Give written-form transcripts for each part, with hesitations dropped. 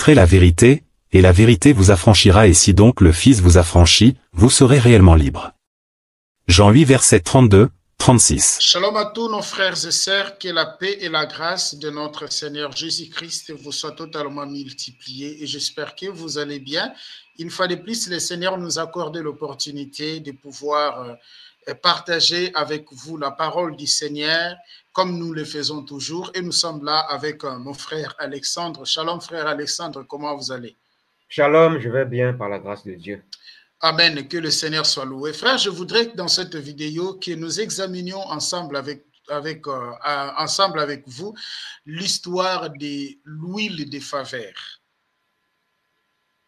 connaîtrez la vérité, et la vérité vous affranchira, et si donc le Fils vous affranchit, vous serez réellement libre. Jean 8 versets 32, 36. Shalom à tous nos frères et sœurs, que la paix et la grâce de notre Seigneur Jésus-Christ vous soient totalement multipliées, et j'espère que vous allez bien. Une fois de plus, le Seigneur nous accorde l'opportunité de pouvoir partager avec vous la parole du Seigneur, comme nous le faisons toujours, et nous sommes là avec mon frère Alexandre. Shalom frère Alexandre, comment vous allez? Shalom, je vais bien par la grâce de Dieu. Amen, que le Seigneur soit loué. Frère, je voudrais que dans cette vidéo, que nous examinions ensemble avec vous l'histoire de l'huile de faveur.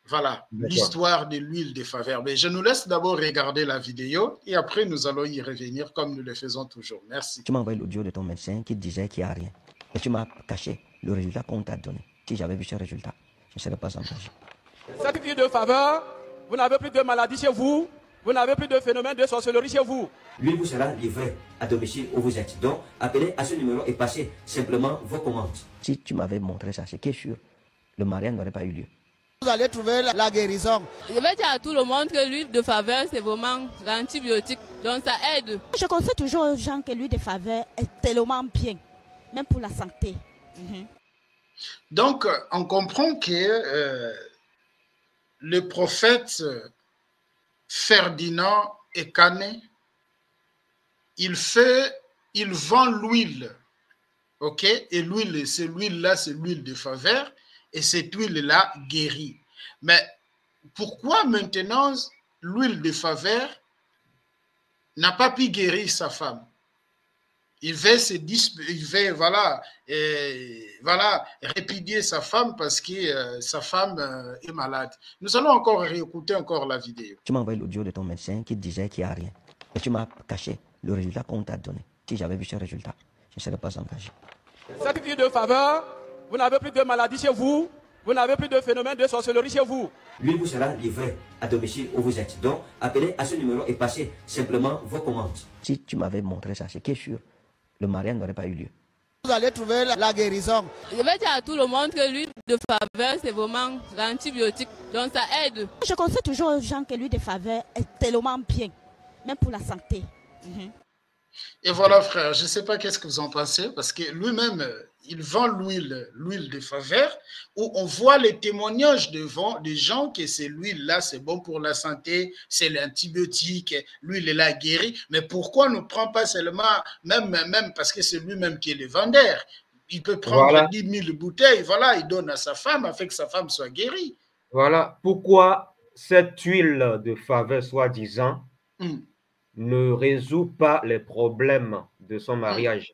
Voilà, l'histoire de l'huile de faveur. Mais je nous laisse d'abord regarder la vidéo et après nous allons y revenir comme nous le faisons toujours. Merci. Tu m'as envoyé l'audio de ton médecin qui disait qu'il n'y a rien. Et tu m'as caché le résultat qu'on t'a donné. Si j'avais vu ce résultat, je ne serais pas engagé. Cette huile de faveur, vous n'avez plus de maladie chez vous, vous n'avez plus de phénomène de sorcellerie chez vous. Lui vous sera livré à domicile où vous êtes. Donc, appelez à ce numéro et passez simplement vos commandes. Si tu m'avais montré ça, c'est qui est sûr, le mariage n'aurait pas eu lieu. Vous allez trouver la guérison. Je vais dire à tout le monde que l'huile de faveur, c'est vraiment l'antibiotique. Donc ça aide. Je conseille toujours aux gens que l'huile de faveur est tellement bien, même pour la santé. Donc, on comprend que le prophète Ferdinand Ekane, il vend l'huile. OK? Et l'huile, c'est l'huile-là, c'est l'huile de faveur. Et cette huile-là guérit. Mais pourquoi maintenant l'huile de faveur n'a pas pu guérir sa femme? Il veut répudier sa femme parce que sa femme est malade. Nous allons encore réécouter encore la vidéo. Tu m'as envoyé l'audio de ton médecin qui disait qu'il n'y a rien. Et tu m'as caché le résultat qu'on t'a donné. Si j'avais vu ce résultat, je ne serais pas engagé. Cette huile de faveur, vous n'avez plus de maladie chez vous, vous n'avez plus de phénomène de sorcellerie chez vous. Lui vous sera livré à domicile où vous êtes. Donc, appelez à ce numéro et passez simplement vos commandes. Si tu m'avais montré ça, c'est qui est sûr, le mariage n'aurait pas eu lieu. Vous allez trouver la guérison. Je vais dire à tout le monde que l'huile de faveur, c'est vraiment l'antibiotique. Donc ça aide. Je conseille toujours aux gens que l'huile de faveur est tellement bien, même pour la santé. Et voilà, frère, je ne sais pas qu'est-ce que vous en pensez, parce que lui-même, il vend l'huile de faveur, où on voit les témoignages des gens que c'est l'huile-là, c'est bon pour la santé, c'est l'antibiotique, l'huile là guérit. Mais pourquoi ne prend pas seulement, même parce que c'est lui-même qui est le vendeur, il peut prendre 10 000 bouteilles, voilà, il donne à sa femme afin que sa femme soit guérie. Voilà pourquoi cette huile de faveur, soi-disant, ne résout pas les problèmes de son mariage.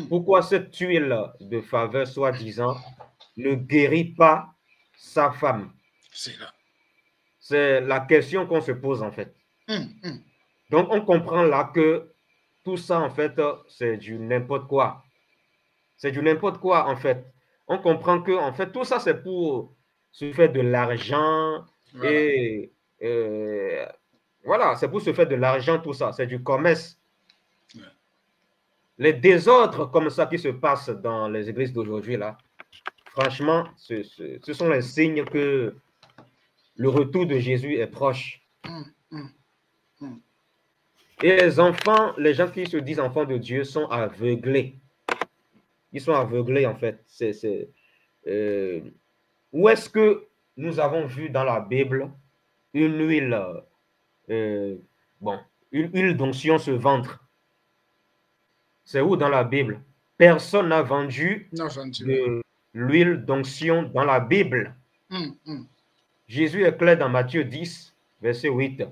Pourquoi cette huile de faveur, soi-disant, ne guérit pas sa femme? C'est la question qu'on se pose, en fait. Donc, on comprend là que tout ça, en fait, c'est du n'importe quoi. C'est du n'importe quoi, en fait. On comprend que, en fait, tout ça, c'est pour se faire de l'argent et voilà, c'est pour se faire de l'argent, tout ça. C'est du commerce. Les désordres comme ça qui se passent dans les églises d'aujourd'hui, là, franchement, ce sont les signes que le retour de Jésus est proche. Et les enfants, les gens qui se disent enfants de Dieu sont aveuglés. Ils sont aveuglés, en fait. Où est-ce que nous avons vu dans la Bible une huile, une huile d'onction se vendre? C'est où dans la Bible? Personne n'a vendu de l'huile d'onction dans la Bible. Jésus est clair dans Matthieu 10, verset 8.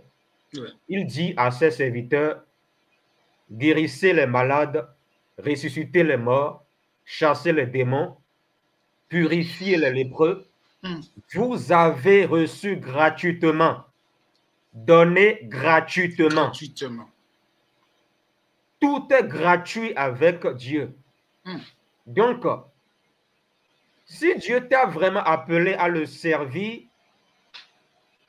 Il dit à ses serviteurs, guérissez les malades, ressuscitez les morts, chassez les démons, purifiez les lépreux. Vous avez reçu gratuitement. Donnez gratuitement. Tout est gratuit avec Dieu. Donc, si Dieu t'a vraiment appelé à le servir,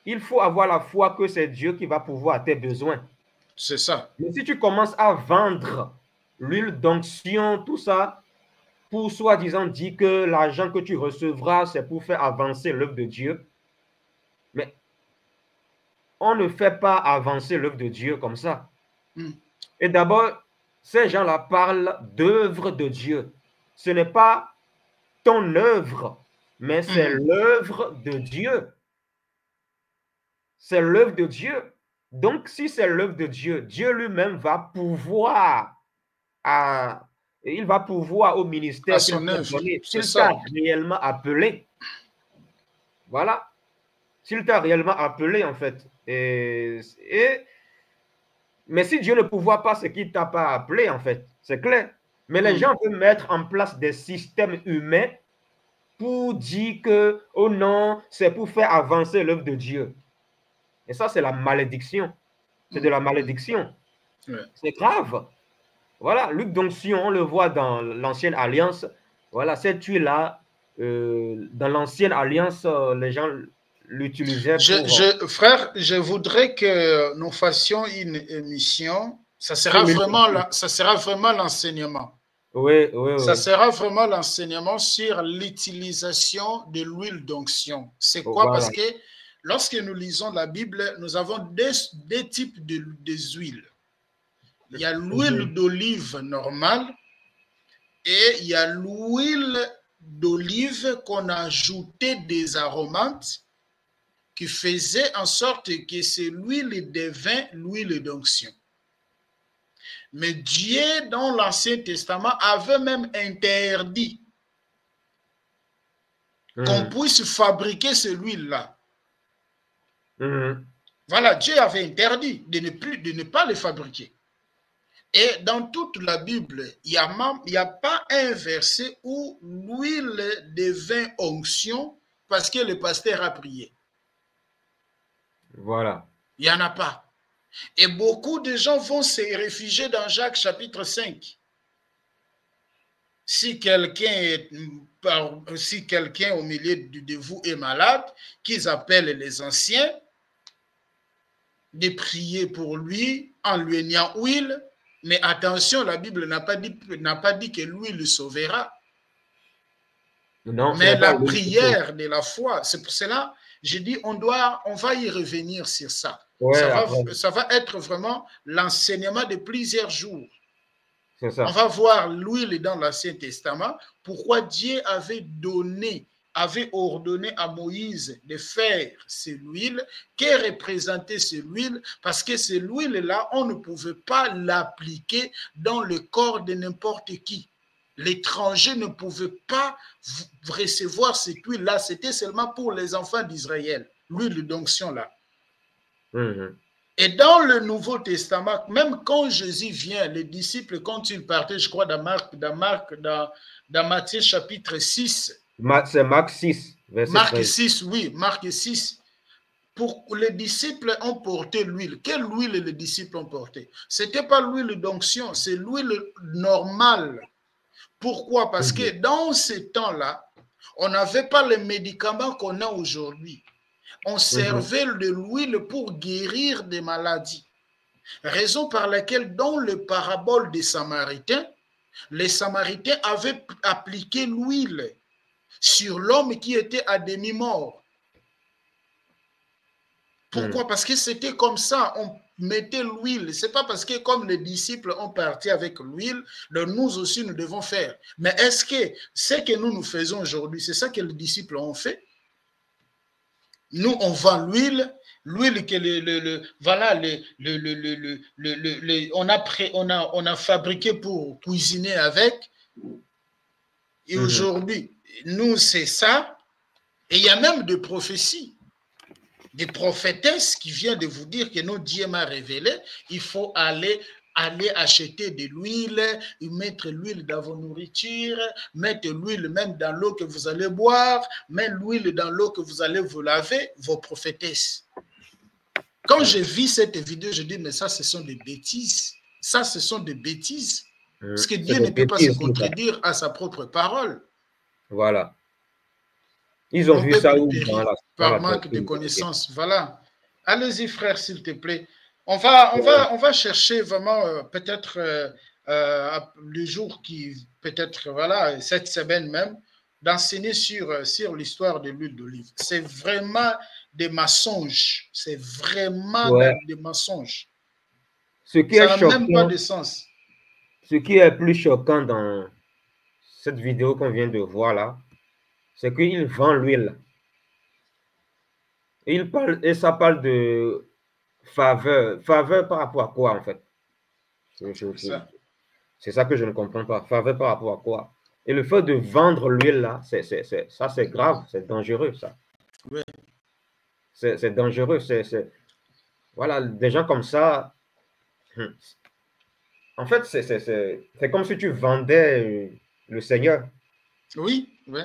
il faut avoir la foi que c'est Dieu qui va pouvoir à tes besoins. C'est ça. Mais si tu commences à vendre l'huile d'onction, tout ça, pour soi-disant dire que l'argent que tu recevras, c'est pour faire avancer l'œuvre de Dieu. Mais on ne fait pas avancer l'œuvre de Dieu comme ça. Et d'abord, ces gens-là parlent d'œuvre de Dieu. Ce n'est pas ton œuvre, mais c'est l'œuvre de Dieu. C'est l'œuvre de Dieu. Donc, si c'est l'œuvre de Dieu, Dieu lui-même va pouvoir il va pouvoir au ministère s'il t'a réellement appelé. Voilà. S'il t'a réellement appelé, en fait. Mais si Dieu ne pouvoir pas ce qu'il ne t'a pas appelé, en fait, c'est clair. Mais les gens veulent mettre en place des systèmes humains pour dire que, oh non, c'est pour faire avancer l'œuvre de Dieu. Et ça, c'est la malédiction. C'est de la malédiction. C'est grave. Voilà, l'huile d'onction, on le voit dans l'ancienne alliance. Voilà, cette huile-là, dans l'ancienne alliance, les gens l'utilisaient pour... Frère, je voudrais que nous fassions une émission. Ça sera vraiment l'enseignement. Oui. Ça sera vraiment l'enseignement sur l'utilisation de l'huile d'onction. C'est quoi? Parce que lorsque nous lisons la Bible, nous avons deux types d'huiles. Il y a l'huile d'olive normale et il y a l'huile d'olive qu'on a ajouté des aromates qui faisaient en sorte que c'est l'huile devint l'huile d'onction. Mais Dieu, dans l'Ancien Testament, avait même interdit qu'on puisse fabriquer cette huile-là. Voilà, Dieu avait interdit de ne pas le fabriquer. Et dans toute la Bible, il n'y a pas un verset où l'huile devint onction parce que le pasteur a prié. Voilà. Il n'y en a pas. Et beaucoup de gens vont se réfugier dans Jacques chapitre 5. Si quelqu'un au milieu de vous est malade, qu'ils appellent les anciens, de prier pour lui en lui ayant huile. Mais attention, la Bible n'a pas dit que l'huile le sauvera. Non, mais la prière de la foi, c'est pour cela j'ai dit on va y revenir sur ça. Ouais, ça va être vraiment l'enseignement de plusieurs jours. C'est ça. On va voir l'huile dans l'Ancien Testament, pourquoi Dieu avait ordonné à Moïse de faire cette huile, qu'est représentée cette huile, parce que cette huile-là, on ne pouvait pas l'appliquer dans le corps de n'importe qui. L'étranger ne pouvait pas recevoir cette huile-là, c'était seulement pour les enfants d'Israël, l'huile d'onction-là. Et dans le Nouveau Testament, même quand Jésus vient, les disciples, quand ils partaient, je crois, dans Matthieu chapitre 6, c'est Marc 6. Marc 6, oui, Marc 6. Pour les disciples ont porté l'huile. Quelle huile les disciples ont porté? Ce n'était pas l'huile d'onction, c'est l'huile normale. Pourquoi? Parce que dans ces temps-là, on n'avait pas les médicaments qu'on a aujourd'hui. On servait de l'huile pour guérir des maladies. Raison par laquelle, dans le parabole des Samaritains, les Samaritains avaient appliqué l'huile sur l'homme qui était à demi-mort. Pourquoi? Parce que c'était comme ça, on mettait l'huile. Ce n'est pas parce que comme les disciples ont parti avec l'huile, nous aussi nous devons faire. Mais est-ce que ce que nous faisons aujourd'hui, c'est ça que les disciples ont fait? Nous, on vend l'huile que on a fabriqué pour cuisiner avec. Et aujourd'hui, nous, c'est ça. Et il y a même des prophéties, des prophétesses qui viennent de vous dire que non, Dieu m'a révélé, il faut aller acheter de l'huile, mettre l'huile dans vos nourritures, mettre l'huile même dans l'eau que vous allez boire, mettre l'huile dans l'eau que vous allez vous laver, vos prophétesses. Quand j'ai vu cette vidéo, je dis, mais ça, ce sont des bêtises. Ça, ce sont des bêtises. Parce que Dieu ne peut pas se contredire à sa propre parole. Voilà. Ils ont vu ça où? Par manque de connaissances. Voilà. Allez-y, frère, s'il te plaît. On va chercher vraiment peut-être le jour qui, peut-être, voilà, cette semaine même, d'enseigner sur l'histoire de l'huile d'olive. C'est vraiment des mensonges. C'est vraiment des mensonges. Ce qui Ça est n'a choquant, même pas de sens. Ce qui est plus choquant dans cette vidéo qu'on vient de voir là, c'est qu'il vend l'huile. Et ça parle de faveur. Faveur par rapport à quoi, en fait? C'est ça que je ne comprends pas. Faveur par rapport à quoi? Et le fait de vendre l'huile là, ça c'est grave, c'est dangereux, ça. Oui. C'est dangereux. Voilà, des gens comme ça. En fait, c'est comme si tu vendais le Seigneur. Oui, oui.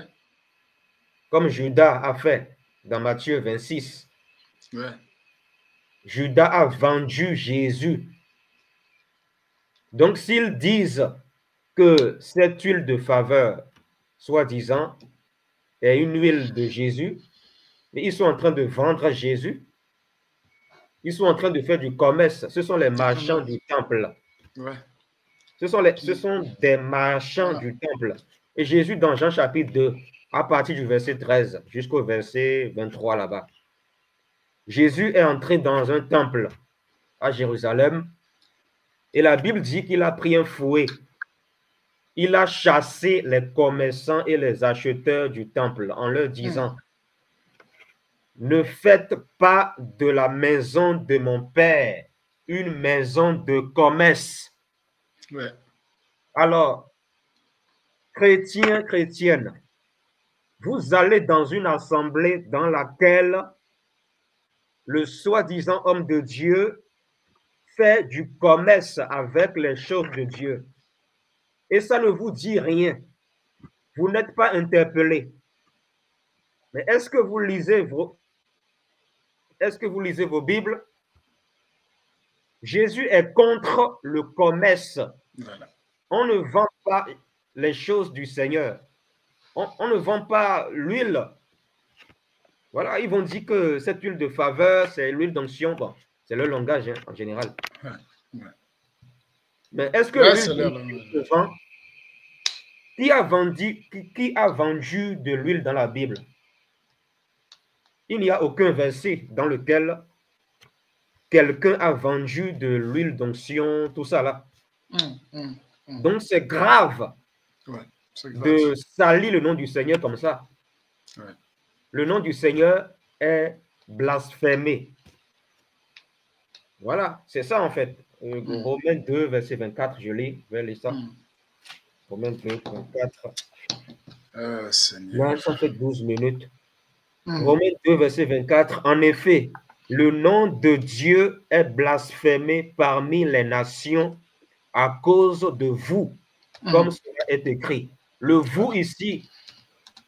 Comme Judas a fait dans Matthieu 26. Oui. Judas a vendu Jésus. Donc, s'ils disent que cette huile de faveur, soi-disant, est une huile de Jésus, mais ils sont en train de vendre Jésus. Ils sont en train de faire du commerce. Ce sont les marchands du temple. Ouais. Ce sont des marchands du temple. Et Jésus, dans Jean chapitre 2, à partir du verset 13 jusqu'au verset 23 là-bas, Jésus est entré dans un temple à Jérusalem et la Bible dit qu'il a pris un fouet. Il a chassé les commerçants et les acheteurs du temple en leur disant: ne faites pas de la maison de mon Père une maison de commerce. Ouais. Alors, chrétiens, chrétiennes, vous allez dans une assemblée dans laquelle le soi-disant homme de Dieu fait du commerce avec les choses de Dieu. Et ça ne vous dit rien. Vous n'êtes pas interpellé. Mais est-ce que vous lisez vos Bibles? Jésus est contre le commerce. Voilà. On ne vend pas les choses du Seigneur. On ne vend pas l'huile. Voilà, ils vont dire que cette huile de faveur, c'est l'huile d'onction. Bon, c'est leur langage hein, en général. Ouais, ouais. Mais est-ce que l'huile se vend? Qui a vendu de l'huile dans la Bible? Il n'y a aucun verset dans lequel quelqu'un a vendu de l'huile d'onction, tout ça là. Donc c'est grave, de salir le nom du Seigneur comme ça. Ouais. Le nom du Seigneur est blasphémé. Voilà, c'est ça en fait. Romains 2, verset 24, je lis, je vais lire ça. Romains 2, 24. Là, ça fait 12 minutes. Romains 2, verset 24. En effet, le nom de Dieu est blasphémé parmi les nations à cause de vous, comme cela est écrit. Le vous ici,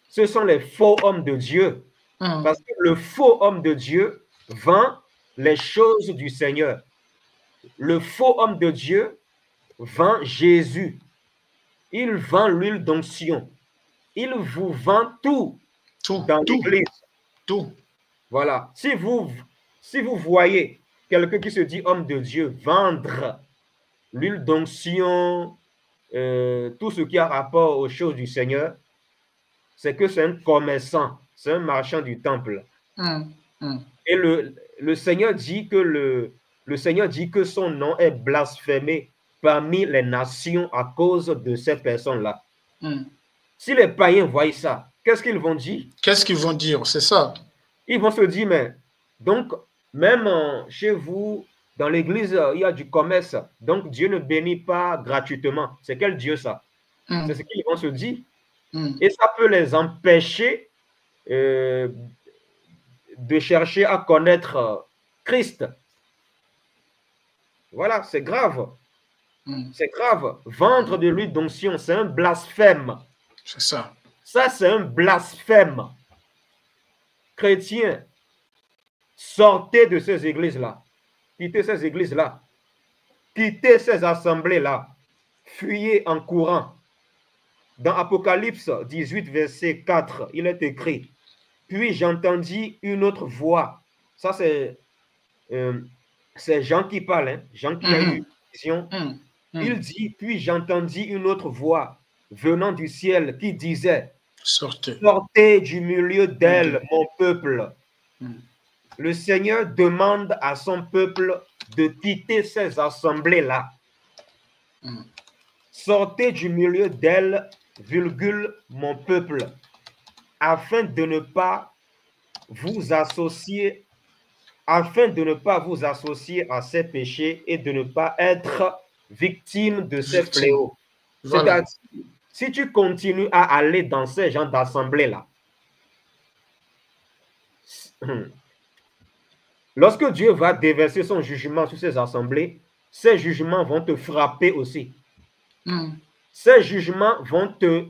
ce sont les faux hommes de Dieu. Parce que le faux homme de Dieu vend les choses du Seigneur. Le faux homme de Dieu vend Jésus. Il vend l'huile d'onction. Il vous vend tout dans l'église. Tout. Voilà. Si vous voyez quelqu'un qui se dit homme de Dieu vendre l'huile d'onction, tout ce qui a rapport aux choses du Seigneur, c'est que c'est un commerçant, c'est un marchand du temple. Et le Seigneur dit que le Seigneur dit que son nom est blasphémé parmi les nations à cause de ces personnes-là. Si les païens voient ça, qu'est-ce qu'ils vont dire? Qu'est-ce qu'ils vont dire? C'est ça. Ils vont se dire, mais donc, même chez vous, dans l'église, il y a du commerce. Donc, Dieu ne bénit pas gratuitement. C'est quel Dieu ça? C'est ce qu'ils vont se dire. Et ça peut les empêcher de chercher à connaître Christ. Voilà, c'est grave. C'est grave. Vendre de l'huile d'onction, c'est un blasphème. C'est ça. Ça, c'est un blasphème. Chrétiens, sortez de ces églises-là. Quittez ces églises-là. Quittez ces assemblées-là. Fuyez en courant. Dans Apocalypse 18, verset 4, il est écrit: puis j'entendis une autre voix. Ça, c'est Jean qui parle. Hein? Jean qui a eu une vision. Il dit, puis j'entendis une autre voix venant du ciel qui disait, sortez du milieu d'elle, mon peuple. Le Seigneur demande à son peuple de quitter ces assemblées-là. Sortez du milieu d'elle, virgule, mon peuple, afin de ne pas vous associer, à ces péchés et de ne pas être victime de ces fléaux. Voilà. C'est-à-dire, si tu continues à aller dans ces genres d'assemblées-là, lorsque Dieu va déverser son jugement sur ces assemblées, ces jugements vont te frapper aussi. Ces jugements vont te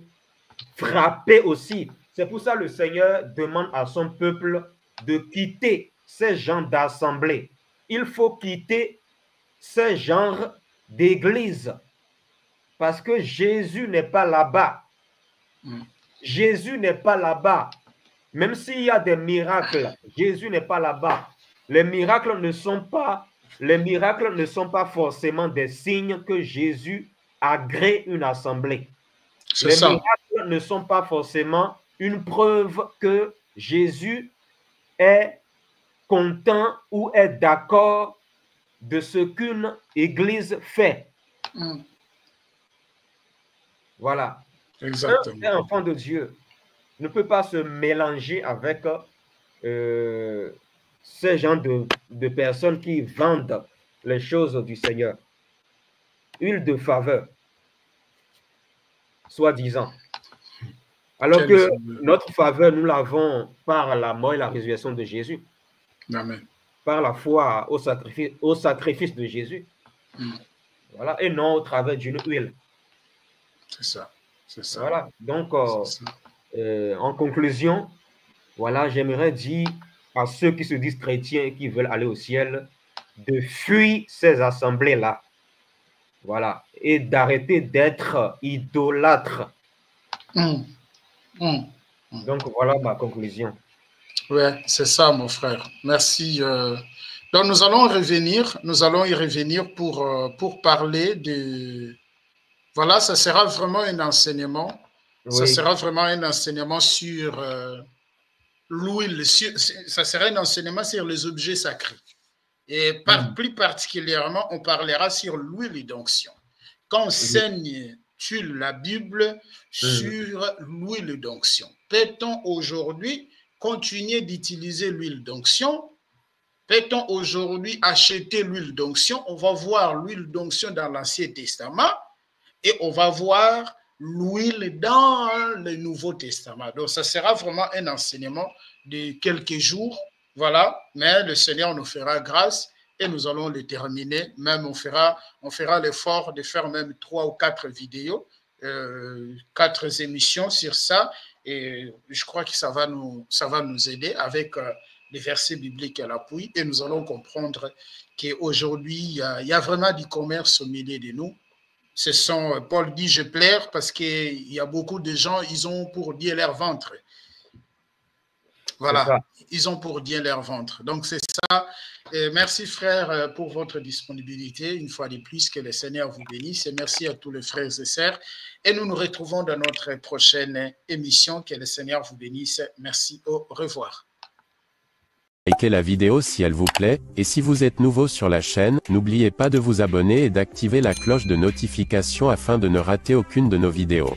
frapper aussi. C'est pour ça que le Seigneur demande à son peuple de quitter ces genres d'assemblées. Il faut quitter ces genres d'églises parce que Jésus n'est pas là-bas. Jésus n'est pas là-bas. Même s'il y a des miracles, Jésus n'est pas là-bas. Les miracles ne sont pas forcément des signes que Jésus agrée une assemblée. Les miracles ne sont pas forcément une preuve que Jésus est content ou est d'accord de ce qu'une église fait. Voilà. Exactement. Un enfant de Dieu ne peut pas se mélanger avec ces gens de personnes qui vendent les choses du Seigneur. Huile de faveur, soi-disant. Alors que notre faveur, nous l'avons par la mort et la résurrection de Jésus. Amen. Par la foi au sacrifice de Jésus. Voilà. Et non au travers d'une huile. C'est ça. C'est ça. Voilà. Donc, en conclusion, voilà, j'aimerais dire à ceux qui se disent chrétiens et qui veulent aller au ciel de fuir ces assemblées-là. Voilà. Et d'arrêter d'être idolâtres. Donc, voilà ma conclusion. Oui, c'est ça, mon frère. Merci. Donc, nous allons y revenir pour parler de... Voilà, ça sera vraiment un enseignement. Oui. Ça sera vraiment un enseignement sur l'huile. Ça sera un enseignement sur les objets sacrés. Et plus particulièrement, on parlera sur l'huile d'onction. Quand on enseigne sur la Bible sur l'huile d'onction. Peut-on aujourd'hui continuer d'utiliser l'huile d'onction? Peut-on aujourd'hui acheter l'huile d'onction? On va voir l'huile d'onction dans l'Ancien Testament et on va voir l'huile dans le Nouveau Testament. Donc, ça sera vraiment un enseignement de quelques jours. Voilà, mais le Seigneur nous fera grâce et nous allons le terminer. Même on fera l'effort de faire même 3 ou 4 vidéos, 4 émissions sur ça. Et je crois que ça va nous aider avec les versets bibliques à l'appui. Et nous allons comprendre qu'aujourd'hui, il y a vraiment du commerce au milieu de nous. Paul dit, je plaire parce qu'il y a beaucoup de gens, ils ont pour dire leur ventre. Voilà, ils ont pour dire leur ventre. Donc, c'est ça. Et merci, frère, pour votre disponibilité. Une fois de plus, que le Seigneur vous bénisse. Et merci à tous les frères et sœurs. Et nous nous retrouvons dans notre prochaine émission. Que le Seigneur vous bénisse. Merci, au revoir. Likez la vidéo si elle vous plaît. Et si vous êtes nouveau sur la chaîne, n'oubliez pas de vous abonner et d'activer la cloche de notification afin de ne rater aucune de nos vidéos.